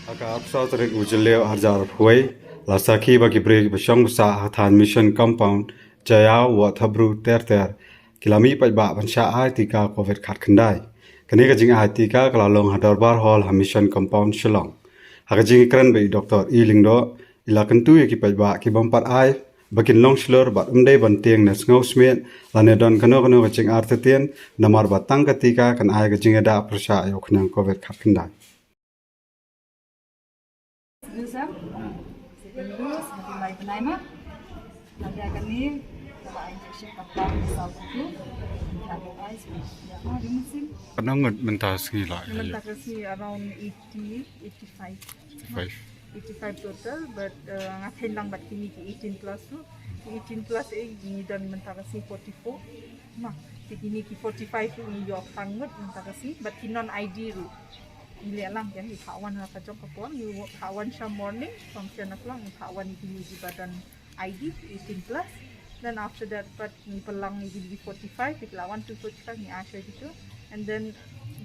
Aka apsa tarik ujileo harjar huai lasaki bagi break besyong besa hatan mission compound jaya wa thabru ter kilami pai ba bansha ai tika covid khat khandai kani ka jing ai tika kalalong hadar bar hall ha mission compound shillong ha jing kran bei dr e lingdo ila kentu ki pai ba ki bompat ai bakin long slur ba umdei bantieng nas ngau smet lane don kano ka jing artetien namar batang ketika kan ai ka jing ada prasha yo khnang covid khat khandai Lusam, second dose, mulai penaima. Nanti akan ni, kalau injection kapal misal itu, ada ice, ya, di musim. Kanang mentas ngila Mentak kasi around 80, 85. 85 total, but ngapain lang bat kini ki 18 plus tu, 18 plus ni dan mentak kasi 44. Mah, kini ki 45 tu ni yo pangut mentak kasi, but non ID tu. Ili lang yan, ikawan na kajong kapuan, ikawan siya morning from 10 o'clock, ikawan ni di badan ID 18 plus. Then after that, but ni pelang ni di 45, ikawan 245 ni Asya gitu. And then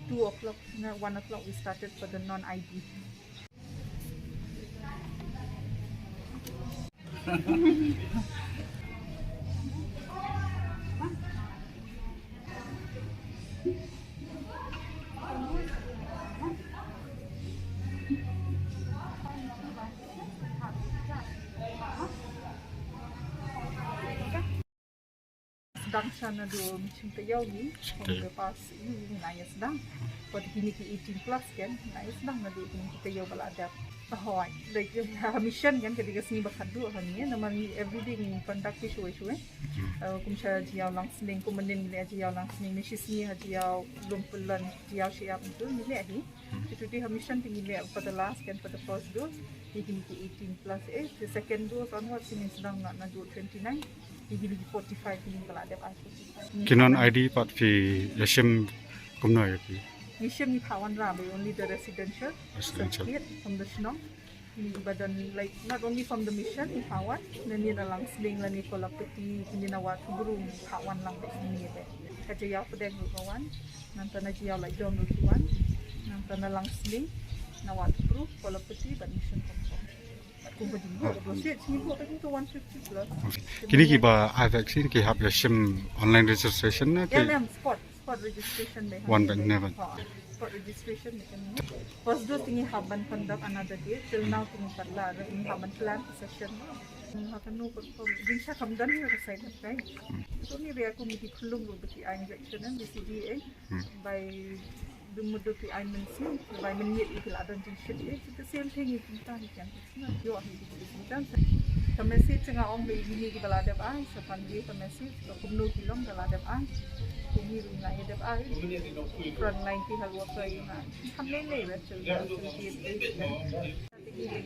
2 o'clock, 1 o'clock we started for the non-ID. Sedang siya na doon sintayaw ni kung lepas ini naya sedang pati kini ki 18 plus kan naya sedang na doon sintayaw bala ada tahoy like mission kan ketika sini bakadu hanya naman everyday ni conduct show kung siya jiyaw lang sling kumanin nila jiyaw lang sling ni sisni jiyaw lumpulan jiyaw siya itu nila hi itu di mission tinggi for the last kan for the first dose kini ki 18 plus the second dose onwards ini sedang na doon 29 Ibili 45 ini kalau ada pas. Kinon ID pat fi yashim kumno yapi. Mission ni kawan ramai only the residential certificate from the Shnong. Ini badan like not only from the mission ni kawan, nani lang sling lani kolapeti ini nawat burung kawan lang dek ini dek. Kajiau pedeng kawan, nanti najiau like dom kawan, nanti lang sling nawat burung kolapeti ban mission kawan. Kini kiba vaccine ki hab yashim online registration na ki spot registration deh. one bank never. Spot registration ni. First dose tingi haban conduct another day till now tingi parla ini haban plan session. Hakan no din siya kamdan ni side effect. So ni ria ko miti kulung beti injection and BCDA by Dumudo pi ay mensin, by menit ikil adan jin shit it's the same thing you can kan. Yo ahi kan. Sa message nga ong may gini ki balada ay sa pandi sa message so kumno kilom balada ay. Kumi rin na yedap ay. Front line ki halwa sa ina. Hamle le ba so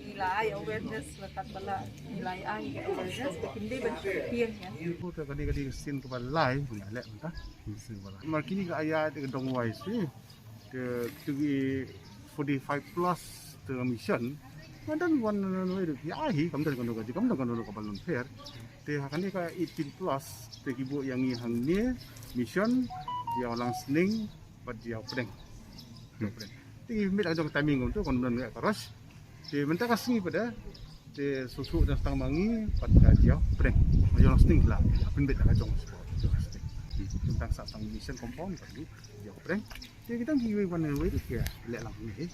nila ay awareness lakat bala nila ay awareness hindi ba piang yan. Ko ta kadi sin ko balai punya lek menta. Sin bala. Markini ka aya de dong wise ke 45 plus the mission dan one way to ahi kam dan kono ka balon fair te hakani ka 18 plus te kibu yang hang ni mission dia lang sling but dia preng te mit ajong timing untuk kon dan ka rush te menta ka singi pada te susu dan stang mangi pat ka dia preng dia lang sling lah pun bet ka jong sport tentang satang mission compound kan dia preng. Jadi kita giveaway one way tu kira, lek lang ni.